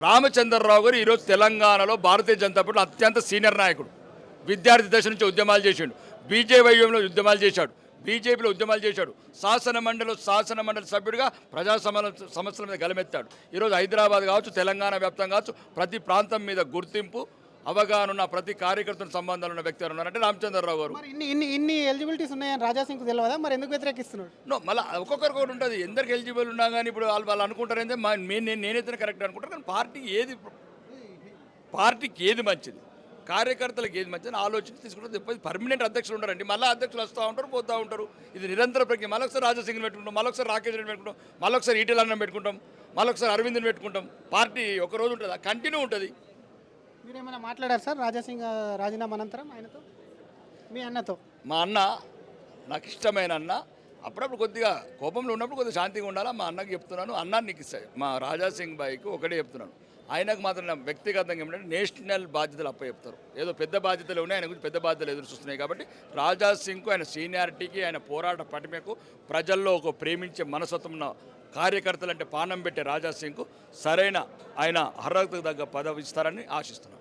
రామచంద్రరావు గారు ఈరోజు తెలంగాణలో భారతీయ జనతా పార్టీ అత్యంత సీనియర్ నాయకుడు. విద్యార్థి దశ నుంచి ఉద్యమాలు చేశాడు. బీజేవైఎంలో ఉద్యమాలు చేశాడు. బీజేపీలో ఉద్యమాలు చేశాడు. శాసన మండలి సభ్యుడిగా ప్రజా సమస్యల మీద గలమెత్తాడు. ఈరోజు హైదరాబాద్ కావచ్చు, తెలంగాణ వ్యాప్తంగా కావచ్చు, ప్రతి ప్రాంతం మీద గుర్తింపు, అవగాహన ఉన్న ప్రతి కార్యకర్తల సంబంధాలు ఉన్న వ్యక్తి ఉన్నారంటే రామచంద్రరావు గారు. మరి ఇన్ని ఎలిజిబిలిటీస్ ఉన్నాయని రాజాసింగ్కు తెలియదా? మరి ఎందుకు వ్యతిరేకిస్తున్నాడు? మళ్ళీ ఒక్కొక్కరికి ఒకటి ఉంటుంది. ఎందరికి ఎలిజిబుల్ ఉన్నా కానీ ఇప్పుడు వాళ్ళు అనుకుంటారు ఏంటంటే నేనైతే కరెక్ట్ అనుకుంటారు. కానీ పార్టీకి ఏది మంచిది, కార్యకర్తలకు ఏది మంచిది ఆలోచించి తీసుకుంటారు. పర్మనెంట్ అధ్యక్షులు ఉంటారండి. మళ్ళీ అధ్యక్షులు వస్తూ ఉంటారు, పోతూ ఉంటారు. ఇది నిరంతర ప్రక్రియ. మళ్ళొకసారి రాజాసింగ్ని పెట్టుకుంటాం, మళ్ళొకసారి రాకేష్ రెడ్డి పెట్టుకుంటాం, మళ్ళొకసారి ఈటెల అన్నం పెట్టుకుంటాం, మళ్ళొకసారి అరవింద్ని పెట్టుకుంటాం. పార్టీ ఒకరోజు ఉంటుంది, కంటిన్యూ ఉంటుంది. మీరేమైనా మాట్లాడారు సార్ రాజాసింగ్ రాజీనామా అనంతరం ఆయనతో, మీ అన్నతో? మా అన్న నాకు ఇష్టమైన అన్న. అప్పుడప్పుడు కొద్దిగా కోపంలో ఉన్నప్పుడు కొద్దిగా శాంతిగా ఉండాలా. మా అన్నకి చెప్తున్నాను, అన్న నీకు ఇస్తాయి. మా రాజాసింగ్ బాయ్కి ఒకటే చెప్తున్నాను, ఆయనకు మాత్రం నా వ్యక్తిగతంగా ఏమిటంటే నేషనల్ బాధ్యతలు చెప్తారు. ఏదో పెద్ద బాధ్యతలు ఉన్నాయి, ఆయన గురించి పెద్ద బాధ్యతలు ఎదురు చూస్తున్నాయి. కాబట్టి రాజాసింగ్కు ఆయన సీనియారిటీకి, ఆయన పోరాట పటిమకు, ప్రజల్లో ఒక ప్రేమించే మనస్తత్వం ఉన్న కార్యకర్తలు అంటే పానం పెట్టే రాజాసింగ్కు సరైన ఆయన అర్హతకు తగ్గ పదవి ఇస్తారని ఆశిస్తున్నాను.